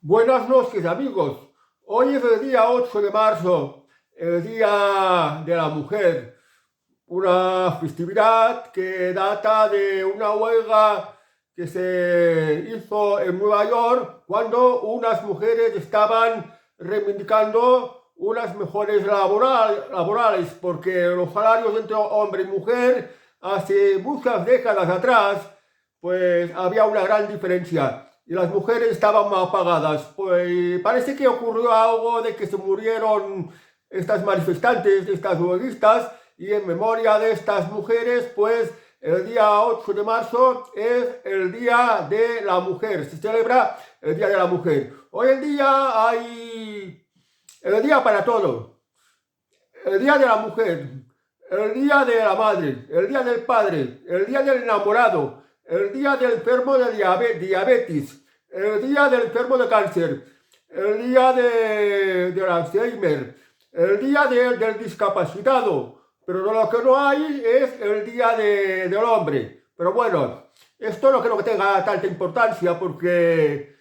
Buenas noches, amigos. Hoy es el día 8 de marzo, el Día de la Mujer, una festividad que data de una huelga que se hizo en Nueva York cuando unas mujeres estaban reivindicando unas mejores laborales, porque los salarios entre hombre y mujer hace muchas décadas atrás, pues había una gran diferencia y las mujeres estaban mal pagadas. Pues parece que ocurrió algo de que se murieron estas manifestantes, estas huelguistas, y en memoria de estas mujeres, pues el día 8 de marzo es el Día de la Mujer, se celebra el Día de la Mujer. Hoy en día hay el día para todo, el Día de la Mujer, el Día de la Madre, el Día del Padre, el Día del Enamorado, el Día del enfermo de diabetes, el Día del enfermo de cáncer, el Día del Alzheimer, el Día del discapacitado, pero lo que no hay es el Día del hombre. Pero bueno, esto no creo que tenga tanta importancia porque,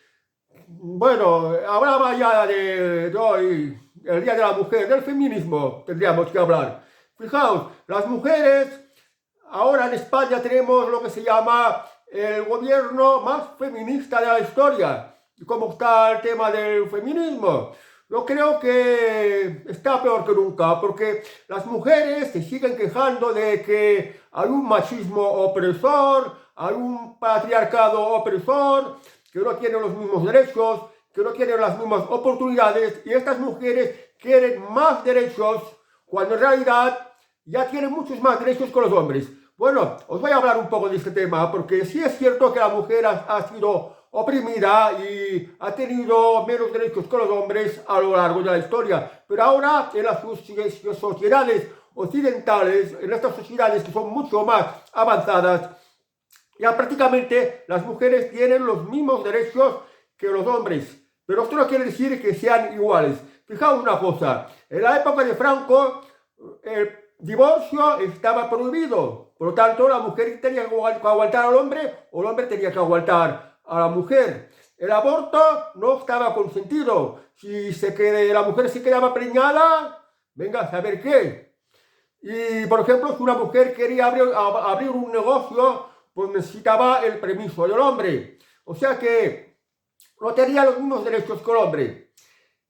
bueno, hablaba ya de hoy, el Día de la Mujer, del feminismo tendríamos que hablar. Fijaos, las mujeres, ahora en España tenemos lo que se llama el gobierno más feminista de la historia. ¿Y cómo está el tema del feminismo? Yo creo que está peor que nunca, porque las mujeres se siguen quejando de que hay un machismo opresor, hay un patriarcado opresor, que no tienen los mismos derechos, que no tienen las mismas oportunidades, y estas mujeres quieren más derechos, cuando en realidad ya tienen muchos más derechos que los hombres. Bueno, os voy a hablar un poco de este tema, porque sí es cierto que la mujer ha sido oprimida y ha tenido menos derechos que los hombres a lo largo de la historia. Pero ahora en las sociedades occidentales, en estas sociedades que son mucho más avanzadas, ya prácticamente las mujeres tienen los mismos derechos que los hombres. Pero esto no quiere decir que sean iguales. Fijaos una cosa, en la época de Franco el divorcio estaba prohibido. Por lo tanto, la mujer tenía que aguantar al hombre o el hombre tenía que aguantar a la mujer. El aborto no estaba consentido. Si la mujer se quedaba preñada, venga a saber qué. Y, por ejemplo, si una mujer quería abrir un negocio, pues necesitaba el permiso del hombre. O sea que no tenía los mismos derechos que el hombre.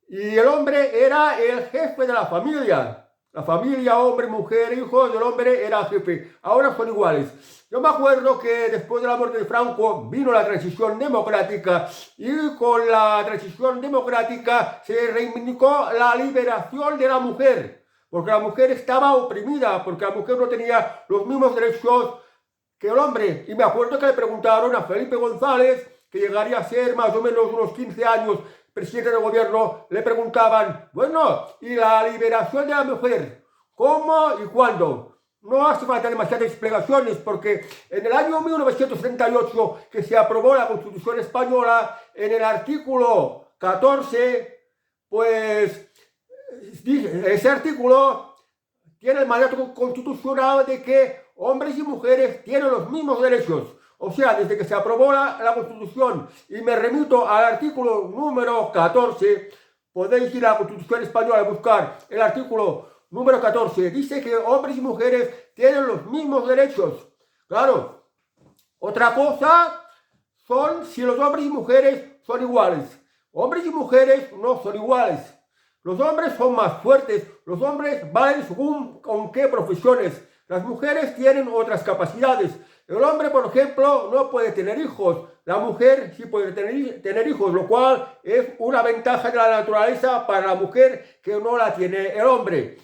Y el hombre era el jefe de la familia. La familia, hombre, mujer, hijos, el hombre era jefe. Ahora son iguales. Yo me acuerdo que después de la muerte de Franco vino la transición democrática y con la transición democrática se reivindicó la liberación de la mujer. Porque la mujer estaba oprimida, porque la mujer no tenía los mismos derechos que el hombre. Y me acuerdo que le preguntaron a Felipe González, que llegaría a ser más o menos unos 15 años presidente del gobierno, le preguntaban, bueno, ¿y la liberación de la mujer? ¿Cómo y cuándo? No hace falta demasiadas explicaciones porque en el año 1938 que se aprobó la Constitución Española, en el artículo 14, pues ese artículo tiene el mandato constitucional de que hombres y mujeres tienen los mismos derechos. O sea, desde que se aprobó la Constitución, y me remito al artículo número 14, podéis ir a la Constitución Española a buscar el artículo número 14, dice que hombres y mujeres tienen los mismos derechos. Claro, otra cosa son si los hombres y mujeres son iguales. Hombres y mujeres no son iguales. Los hombres son más fuertes, los hombres valen según con qué profesiones. Las mujeres tienen otras capacidades. El hombre, por ejemplo, no puede tener hijos. La mujer sí puede tener hijos, lo cual es una ventaja de la naturaleza para la mujer que no la tiene el hombre.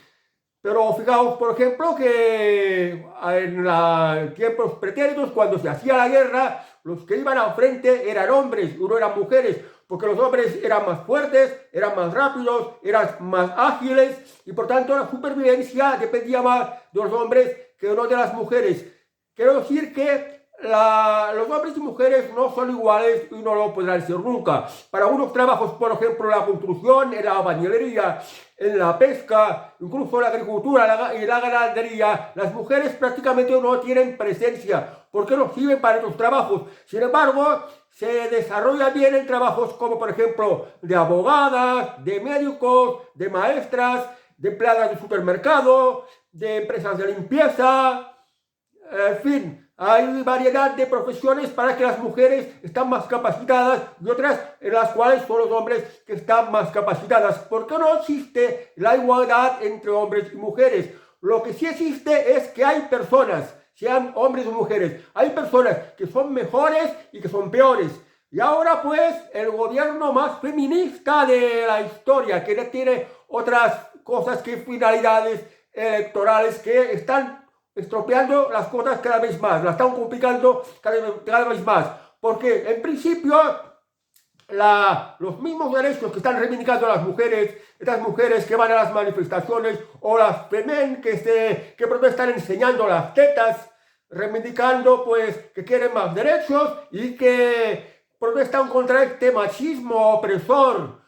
Pero fijaos, por ejemplo, que en tiempos pretéritos, cuando se hacía la guerra, los que iban al frente eran hombres y no eran mujeres, porque los hombres eran más fuertes, eran más rápidos, eran más ágiles, y por tanto la supervivencia dependía más de los hombres que no de las mujeres. Quiero decir que los hombres y mujeres no son iguales y no lo podrán ser nunca. Para unos trabajos, por ejemplo, en la construcción, en la bañilería, en la pesca, incluso en la agricultura y la ganadería, las mujeres prácticamente no tienen presencia, porque no sirven para estos trabajos. Sin embargo, se desarrolla bien en trabajos como, por ejemplo, de abogadas, de médicos, de maestras, de empleadas de supermercado, de empresas de limpieza, en fin, hay variedad de profesiones para que las mujeres están más capacitadas y otras en las cuales son los hombres que están más capacitadas. Porque no existe la igualdad entre hombres y mujeres. Lo que sí existe es que hay personas, sean hombres o mujeres, hay personas que son mejores y que son peores. Y ahora pues el gobierno más feminista de la historia, que no tiene otras cosas que finalidades electorales, que están estropeando las cosas cada vez más, las están complicando cada vez más, porque en principio los mismos derechos que están reivindicando las mujeres, estas mujeres que van a las manifestaciones, o las femen que protestan enseñando las tetas, reivindicando pues que quieren más derechos y que protestan contra este machismo opresor,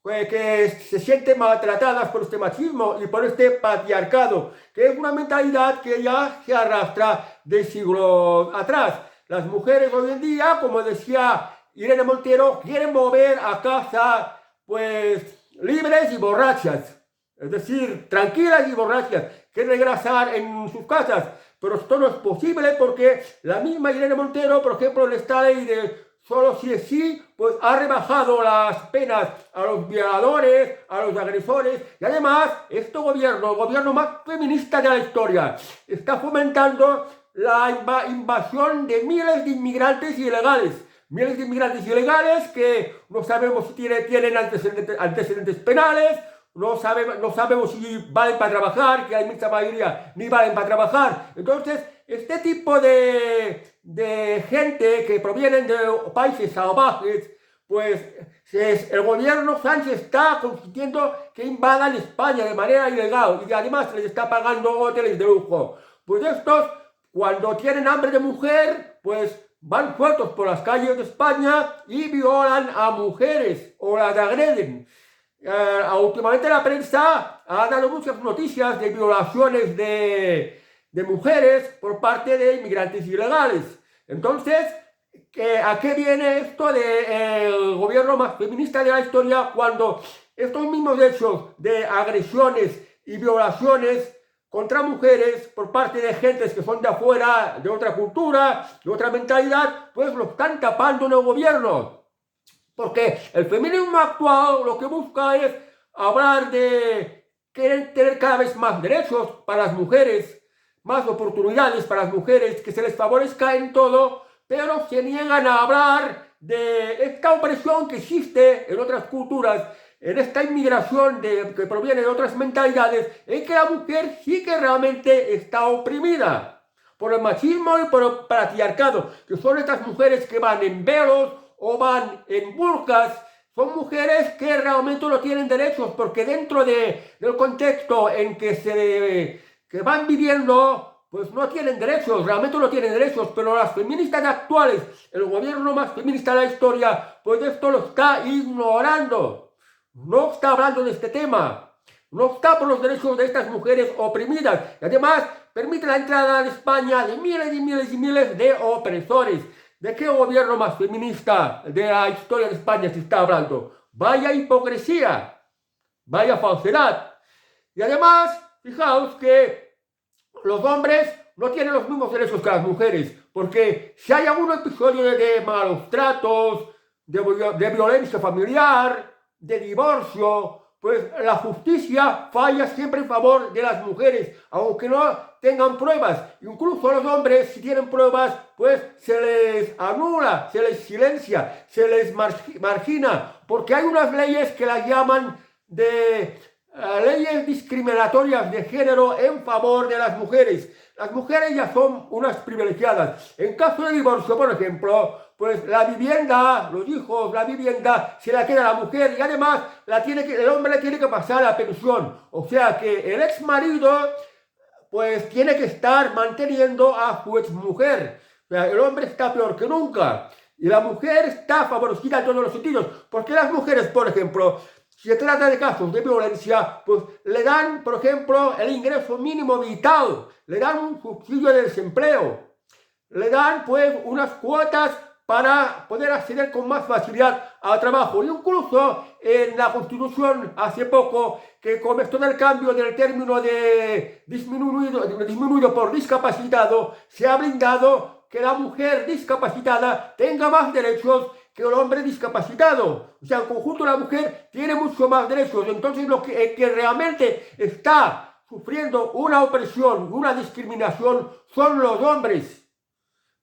que se sienten maltratadas por este machismo y por este patriarcado, que es una mentalidad que ya se arrastra de siglos atrás. Las mujeres hoy en día, como decía Irene Montero, quieren volver a casa pues libres y borrachas, es decir, tranquilas y borrachas, quieren regresar en sus casas, pero esto no es posible porque la misma Irene Montero, por ejemplo, en esta ley de solo si es sí, pues ha rebajado las penas a los violadores, a los agresores, y además este gobierno, el gobierno más feminista de la historia, está fomentando la invasión de miles de inmigrantes ilegales. Miles de inmigrantes ilegales que no sabemos si tienen antecedentes penales, no sabemos si valen para trabajar, que hay mucha mayoría ni valen para trabajar. Entonces, este tipo de gente que provienen de países salvajes, pues el gobierno Sánchez está consintiendo que invadan España de manera ilegal y además les está pagando hoteles de lujo. Pues estos, cuando tienen hambre de mujer, pues van sueltos por las calles de España y violan a mujeres o las agreden. Últimamente la prensa ha dado muchas noticias de violaciones de mujeres por parte de inmigrantes ilegales. Entonces, ¿a qué viene esto del gobierno más feminista de la historia cuando estos mismos hechos de agresiones y violaciones contra mujeres por parte de gentes que son de afuera, de otra cultura, de otra mentalidad, pues lo están tapando en el gobierno? Porque el feminismo actual lo que busca es hablar de querer tener cada vez más derechos para las mujeres, más oportunidades para las mujeres, que se les favorezca en todo, pero se niegan a hablar de esta opresión que existe en otras culturas, en esta inmigración que proviene de otras mentalidades, en que la mujer sí que realmente está oprimida por el machismo y por el patriarcado, que son estas mujeres que van en velos o van en burkas. Son mujeres que realmente no tienen derechos, porque dentro del contexto en que van viviendo, pues no tienen derechos, realmente no tienen derechos. Pero las feministas actuales, el gobierno más feminista de la historia, pues esto lo está ignorando. No está hablando de este tema. No está por los derechos de estas mujeres oprimidas. Y además permite la entrada de España de miles y miles y miles de opresores. ¿De qué gobierno más feminista de la historia de España se está hablando? Vaya hipocresía, vaya falsedad. Y además, fijaos que los hombres no tienen los mismos derechos que las mujeres, porque si hay algún episodio de malos tratos, de violencia familiar, de divorcio, pues la justicia falla siempre en favor de las mujeres, aunque no tengan pruebas. Incluso los hombres, si tienen pruebas, pues se les anula, se les silencia, se les margina, porque hay unas leyes que las llaman de leyes discriminatorias de género en favor de las mujeres. Las mujeres ya son unas privilegiadas. En caso de divorcio, por ejemplo, pues la vivienda, los hijos, la vivienda se la queda la mujer y además el hombre tiene que pasar la pensión. O sea que el ex marido pues tiene que estar manteniendo a su ex mujer. O sea, el hombre está peor que nunca y la mujer está favorecida en todos los sentidos. Porque las mujeres, por ejemplo, si se trata de casos de violencia, pues le dan, por ejemplo, el ingreso mínimo vital, le dan un subsidio de desempleo, le dan pues unas cuotas para poder acceder con más facilidad al trabajo. Incluso en la Constitución hace poco, que con esto del cambio del término de disminuido por discapacitado, se ha blindado que la mujer discapacitada tenga más derechos que el hombre discapacitado. O sea, en conjunto la mujer tiene mucho más derechos. Entonces lo que realmente está sufriendo una opresión, una discriminación, son los hombres.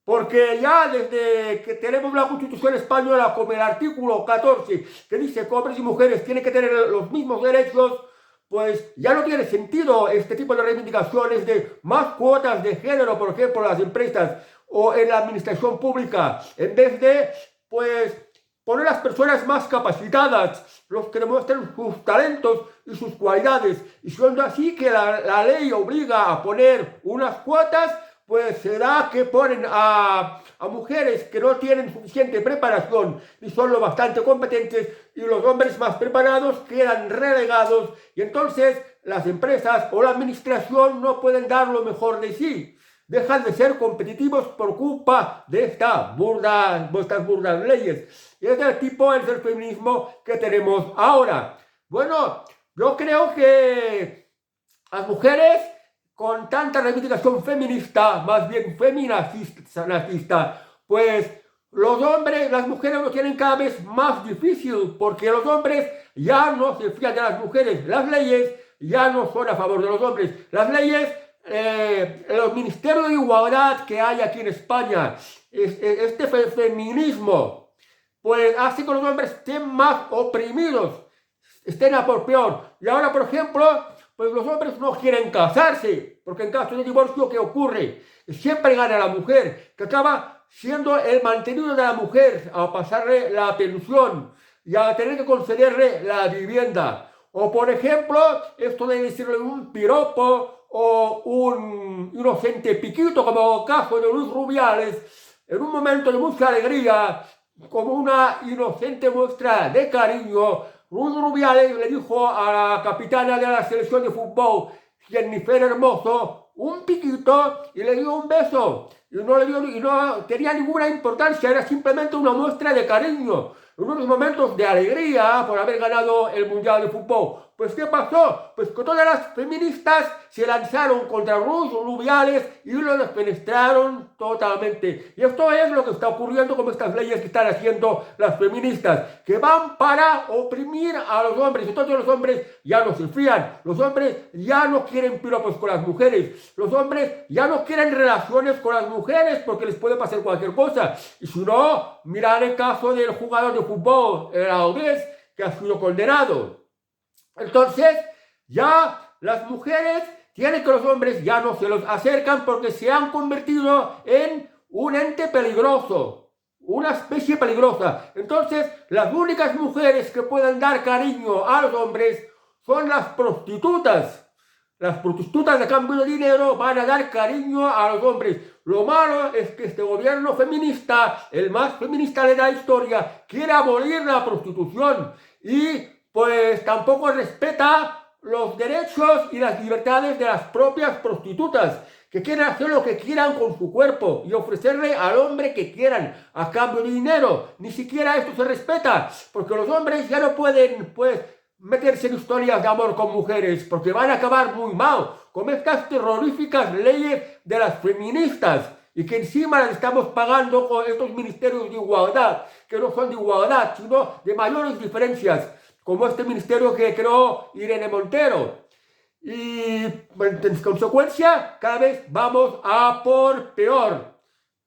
Porque ya desde que tenemos la Constitución española, como el artículo 14, que dice que hombres y mujeres tienen que tener los mismos derechos, pues ya no tiene sentido este tipo de reivindicaciones de más cuotas de género, por ejemplo, en las empresas o en la administración pública, en vez de, pues, poner a las personas más capacitadas, los que demuestren sus talentos y sus cualidades. Y siendo así que la ley obliga a poner unas cuotas, pues será que ponen a mujeres que no tienen suficiente preparación y son lo bastante competentes, y los hombres más preparados quedan relegados, y entonces las empresas o la administración no pueden dar lo mejor de sí. Dejan de ser competitivos por culpa de estas burdas leyes. Y este tipo es el feminismo que tenemos ahora. Bueno, yo creo que las mujeres, con tanta reivindicación feminista, más bien feminazista, pues los hombres, las mujeres lo tienen cada vez más difícil, porque los hombres ya no se fían de las mujeres. Las leyes ya no son a favor de los hombres. Las leyes, los ministerios de igualdad que hay aquí en España, este feminismo, pues hace que los hombres estén más oprimidos, estén a por peor. Y ahora, por ejemplo, pues los hombres no quieren casarse, porque en caso de divorcio, ¿qué ocurre? Siempre gana la mujer, que acaba siendo el mantenido de la mujer a pasarle la pensión y a tener que concederle la vivienda. O por ejemplo, esto de decirle un piropo o un inocente piquito, como el caso de Luis Rubiales, en un momento de mucha alegría, como una inocente muestra de cariño, Luis Rubiales le dijo a la capitana de la selección de fútbol, Jennifer Hermoso, un piquito, y le dio un beso. Y no tenía ninguna importancia, era simplemente una muestra de cariño, en unos momentos de alegría por haber ganado el Mundial de Fútbol. Pues ¿qué pasó? Pues que todas las feministas se lanzaron contra Luis Rubiales y lo despenetraron totalmente. Y esto es lo que está ocurriendo con estas leyes que están haciendo las feministas, que van para oprimir a los hombres. Entonces los hombres ya no se fían, los hombres ya no quieren piropos con las mujeres, los hombres ya no quieren relaciones con las mujeres porque les puede pasar cualquier cosa. Y si no, mirad el caso del jugador de fútbol, el Alavés, que ha sido condenado. Entonces, ya las mujeres tienen que los hombres ya no se los acercan porque se han convertido en un ente peligroso, una especie peligrosa. Entonces, las únicas mujeres que pueden dar cariño a los hombres son las prostitutas. Las prostitutas de cambio de dinero van a dar cariño a los hombres. Lo malo es que este gobierno feminista, el más feminista de la historia, quiere abolir la prostitución y pues tampoco respeta los derechos y las libertades de las propias prostitutas, que quieren hacer lo que quieran con su cuerpo y ofrecerle al hombre que quieran a cambio de dinero. Ni siquiera esto se respeta, porque los hombres ya no pueden, pues, meterse en historias de amor con mujeres, porque van a acabar muy mal, con estas terroríficas leyes de las feministas, y que encima las estamos pagando con estos ministerios de igualdad, que no son de igualdad, sino de mayores diferencias, como este ministerio que creó Irene Montero. Y en consecuencia, cada vez vamos a por peor.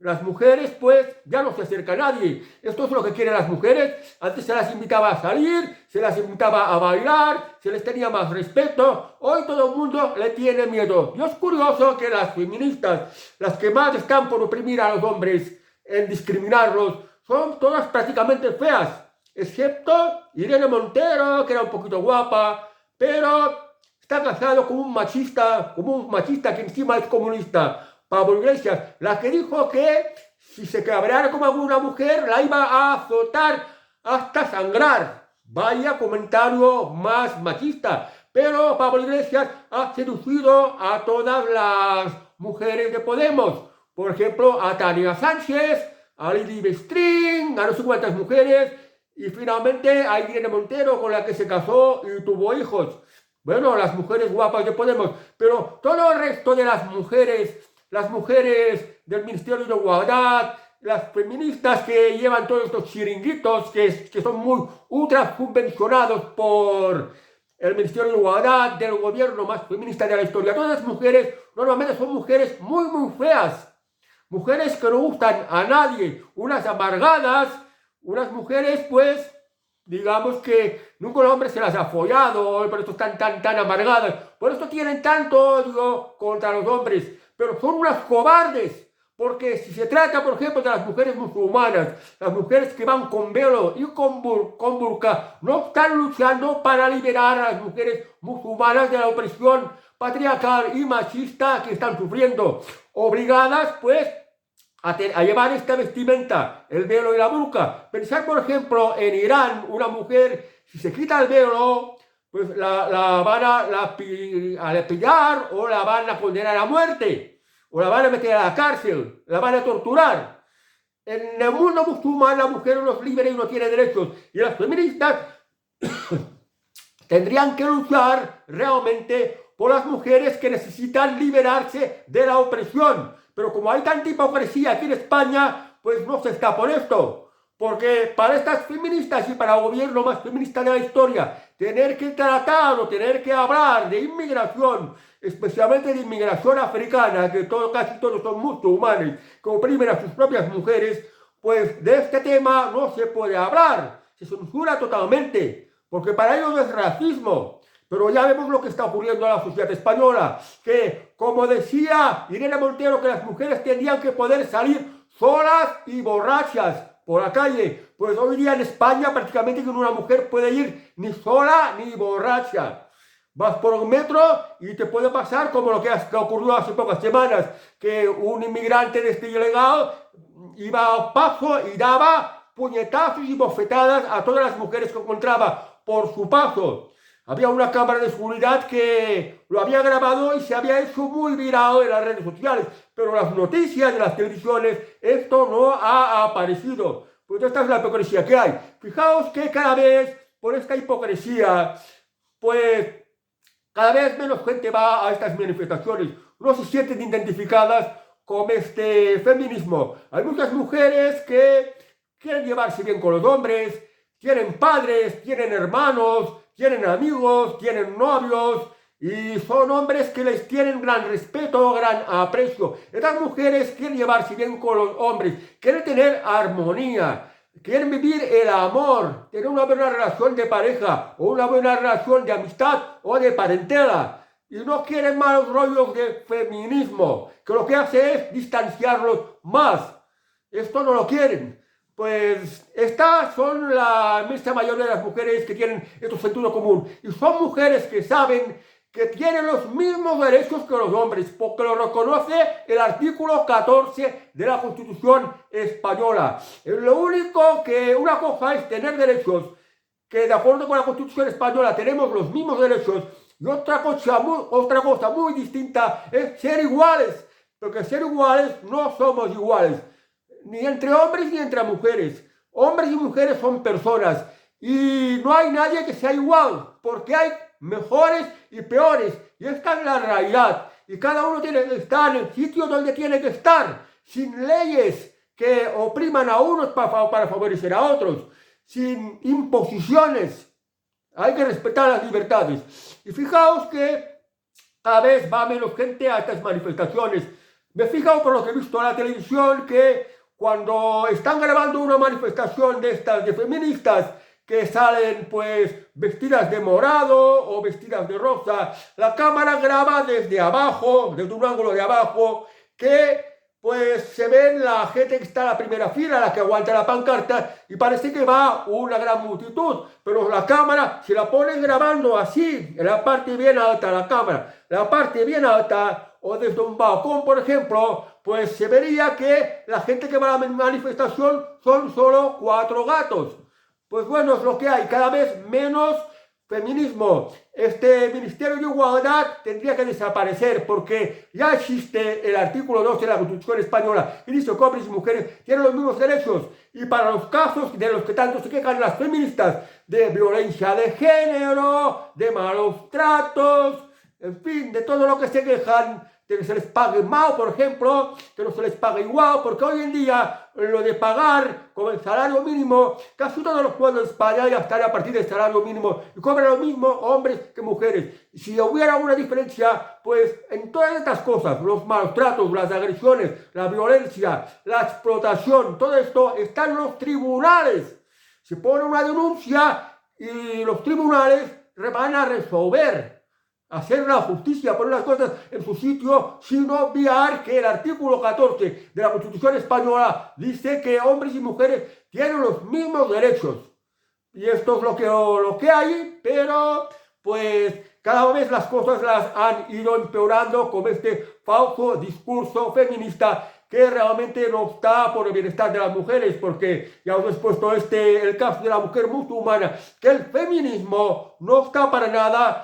Las mujeres, pues, ya no se acerca a nadie. Esto es lo que quieren las mujeres. Antes se las invitaba a salir, se las invitaba a bailar, se les tenía más respeto. Hoy todo el mundo le tiene miedo. Y es curioso que las feministas, las que más están por oprimir a los hombres, en discriminarlos, son todas prácticamente feas, excepto Irene Montero, que era un poquito guapa, pero está casado con un machista que encima es comunista. Pablo Iglesias, la que dijo que si se cabreara con alguna mujer la iba a azotar hasta sangrar. Vaya comentario más machista. Pero Pablo Iglesias ha seducido a todas las mujeres de Podemos. por ejemplo, a Tania Sánchez, a Lili Bestrín, a no sé cuántas mujeres, y finalmente a Irene Montero, con la que se casó y tuvo hijos. Bueno, las mujeres guapas de Podemos, pero todo el resto de las mujeres del Ministerio de Igualdad, las feministas que llevan todos estos chiringuitos que son muy ultra subvencionados por el Ministerio de Igualdad del gobierno más feminista de la historia. Todas las mujeres normalmente son mujeres muy, muy feas. Mujeres que no gustan a nadie, unas amargadas, unas mujeres pues, digamos que nunca un hombre se las ha follado, por eso están tan amargadas, por eso tienen tanto odio contra los hombres, pero son unas cobardes, porque si se trata, por ejemplo, de las mujeres musulmanas, las mujeres que van con velo y con burka, no están luchando para liberar a las mujeres musulmanas de la opresión patriarcal y machista que están sufriendo, obligadas pues a llevar esta vestimenta, el velo y la burka. Pensar, por ejemplo, en Irán, una mujer, si se quita el velo, pues la van a pillar o la van a condenar a muerte, o la van a meter a la cárcel, la van a torturar. En el mundo musulmán la mujer no es libre y no tiene derechos. Y las feministas tendrían que luchar realmente por las mujeres que necesitan liberarse de la opresión. Pero como hay tanta hipocresía aquí en España, pues no se está por esto. Porque para estas feministas y para el gobierno más feminista de la historia, tener que tratar o tener que hablar de inmigración, especialmente de inmigración africana, que casi todos son musulmanes, que oprimen a sus propias mujeres, pues de este tema no se puede hablar. Se censura totalmente, porque para ellos es racismo. Pero ya vemos lo que está ocurriendo en la sociedad española, que, como decía Irene Montero, que las mujeres tendrían que poder salir solas y borrachas por la calle. Pues hoy día en España prácticamente que una mujer puede ir ni sola ni borracha. Vas por un metro y te puede pasar como lo que ocurrió hace pocas semanas, que un inmigrante de este ilegal iba a paso y daba puñetazos y bofetadas a todas las mujeres que encontraba por su paso. Había una cámara de seguridad que lo había grabado y se había hecho muy viral en las redes sociales, pero las noticias de las televisiones, esto no ha aparecido. Pues esta es la hipocresía que hay. Fijaos que cada vez, por esta hipocresía, pues cada vez menos gente va a estas manifestaciones, no se sienten identificadas con este feminismo. Hay muchas mujeres que quieren llevarse bien con los hombres, tienen padres, tienen hermanos, tienen amigos, tienen novios y son hombres que les tienen gran respeto, gran aprecio. Estas mujeres quieren llevarse bien con los hombres, quieren tener armonía, quieren vivir el amor, tener una buena relación de pareja o una buena relación de amistad o de parentela. Y no quieren malos rollos de feminismo, que lo que hace es distanciarlos más. Esto no lo quieren. Pues estas son la inmensa mayoría de las mujeres que tienen este sentido común. Y son mujeres que saben que tienen los mismos derechos que los hombres, porque lo reconoce el artículo 14 de la Constitución española. Lo único que una cosa es tener derechos, que de acuerdo con la Constitución española tenemos los mismos derechos, y otra cosa muy distinta es ser iguales, porque ser iguales no somos iguales. Ni entre hombres ni entre mujeres. Hombres y mujeres son personas y no hay nadie que sea igual, porque hay mejores y peores, y esta es la realidad, y cada uno tiene que estar en el sitio donde tiene que estar, sin leyes que opriman a unos para favorecer a otros, sin imposiciones. Hay que respetar las libertades. Y fijaos que cada vez va menos gente a estas manifestaciones. Me he fijado por lo que he visto en la televisión que cuando están grabando una manifestación de estas de feministas que salen pues vestidas de morado o vestidas de rosa, la cámara graba desde abajo, desde un ángulo de abajo, que pues se ve la gente que está en la primera fila, la que aguanta la pancarta, y parece que va una gran multitud, pero la cámara, si la ponen grabando así, en la parte bien alta de la cámara, la parte bien alta, o desde un balcón, por ejemplo, pues se vería que la gente que va a la manifestación son solo 4 gatos. Pues bueno, es lo que hay, cada vez menos feminismo. Este Ministerio de Igualdad tendría que desaparecer porque ya existe el artículo 2 de la Constitución Española y dice que hombres y mujeres tienen los mismos derechos. Y para los casos de los que tanto se quejan las feministas de violencia de género, de malos tratos, en fin, de todo lo que se quejan, de que se les pague mal, por ejemplo, que no se les pague igual, porque hoy en día lo de pagar con el salario mínimo, casi todos los pueblos de España ya están a partir del salario mínimo y cobran lo mismo hombres que mujeres. Y si hubiera una diferencia, pues en todas estas cosas, los malos tratos, las agresiones, la violencia, la explotación, todo esto está en los tribunales. Se pone una denuncia y los tribunales van a resolver, hacer la justicia, poner las cosas en su sitio, sin obviar que el artículo 14 de la Constitución Española dice que hombres y mujeres tienen los mismos derechos. Y esto es lo que hay, pero pues cada vez las cosas las han ido empeorando con este falso discurso feminista que realmente no está por el bienestar de las mujeres, porque ya os he expuesto el caso de la mujer musulmana, que el feminismo no está para nada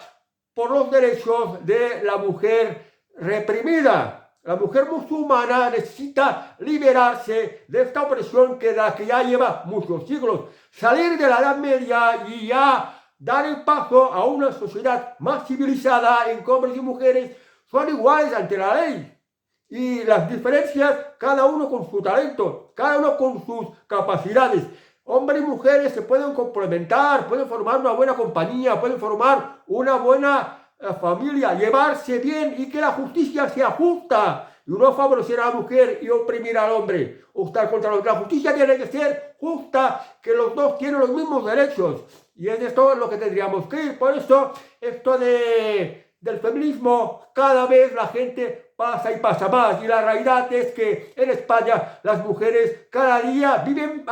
por los derechos de la mujer reprimida. La mujer musulmana necesita liberarse de esta opresión que ya lleva muchos siglos, salir de la Edad Media y ya dar el paso a una sociedad más civilizada en que hombres y mujeres son iguales ante la ley. Y las diferencias, cada uno con su talento, cada uno con sus capacidades. Hombres y mujeres se pueden complementar, pueden formar una buena compañía, pueden formar una buena familia, llevarse bien y que la justicia sea justa y no favorecer a la mujer y oprimir al hombre o estar contra los. La justicia tiene que ser justa, que los dos tienen los mismos derechos y es esto lo que tendríamos que ir. Por eso esto del feminismo, cada vez la gente pasa y pasa más y la realidad es que en España las mujeres cada día viven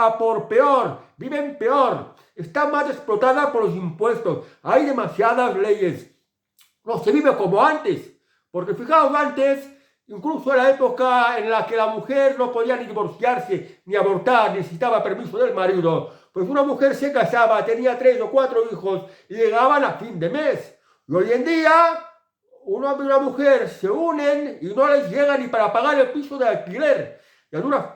viven peor, están más explotadas por los impuestos, hay demasiadas leyes, no se vive como antes, porque fijaos antes, incluso en la época en la que la mujer no podía ni divorciarse ni abortar, necesitaba permiso del marido, pues una mujer se casaba, tenía 3 o 4 hijos y llegaban a fin de mes. Y hoy en día, un hombre y una mujer se unen y no les llega ni para pagar el piso de alquiler. Y a duras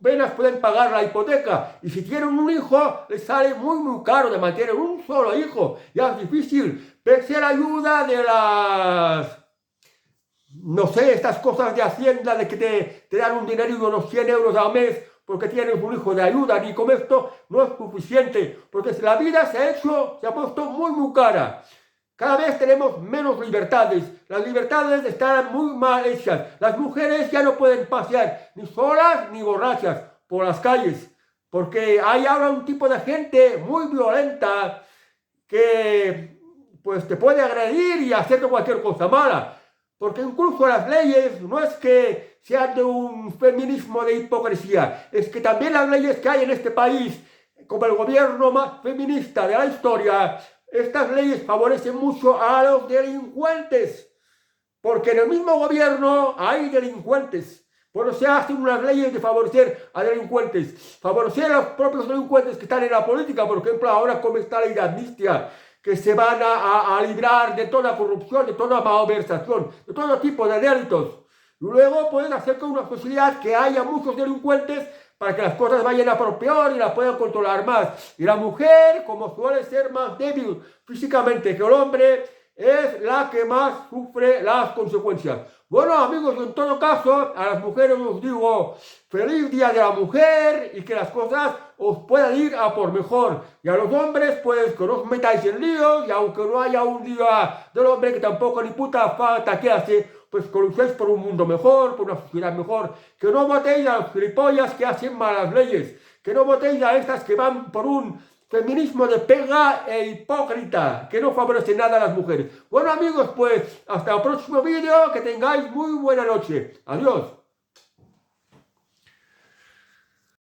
penas pueden pagar la hipoteca. Y si tienen un hijo, les sale muy caro de mantener un solo hijo. Ya es difícil. Pese a la ayuda de no sé, estas cosas de Hacienda, de que te dan un dinero y unos 100 euros al mes porque tienes un hijo de ayuda, ni con esto no es suficiente. Porque la vida se ha puesto muy cara. Cada vez tenemos menos libertades, las libertades están muy mal hechas, las mujeres ya no pueden pasear ni solas ni borrachas por las calles, porque hay ahora un tipo de gente muy violenta que pues te puede agredir y hacerte cualquier cosa mala, porque incluso las leyes no es que sean de un feminismo de hipocresía, es que también las leyes que hay en este país, como el gobierno más feminista de la historia, estas leyes favorecen mucho a los delincuentes, porque en el mismo gobierno hay delincuentes. Por eso se hacen unas leyes de favorecer a delincuentes, favorecer a los propios delincuentes que están en la política, por ejemplo, ahora como esta ley de amnistía, que se van a librar de toda corrupción, de toda malversación, de todo tipo de delitos. Y luego pueden hacer con una sociedad que haya muchos delincuentes para que las cosas vayan a por peor y la puedan controlar más. Y la mujer, como suele ser más débil físicamente que el hombre, es la que más sufre las consecuencias. Bueno, amigos, en todo caso, a las mujeres os digo feliz Día de la Mujer y que las cosas os puedan ir a por mejor. Y a los hombres, pues, que no os metáis en líos y aunque no haya un día del hombre que tampoco ni puta falta que hace, pues que luchéis por un mundo mejor, por una sociedad mejor, que no votéis a los gilipollas que hacen malas leyes, que no votéis a estas que van por un feminismo de pega e hipócrita, que no favorece nada a las mujeres. Bueno amigos, pues hasta el próximo vídeo, que tengáis muy buena noche. Adiós.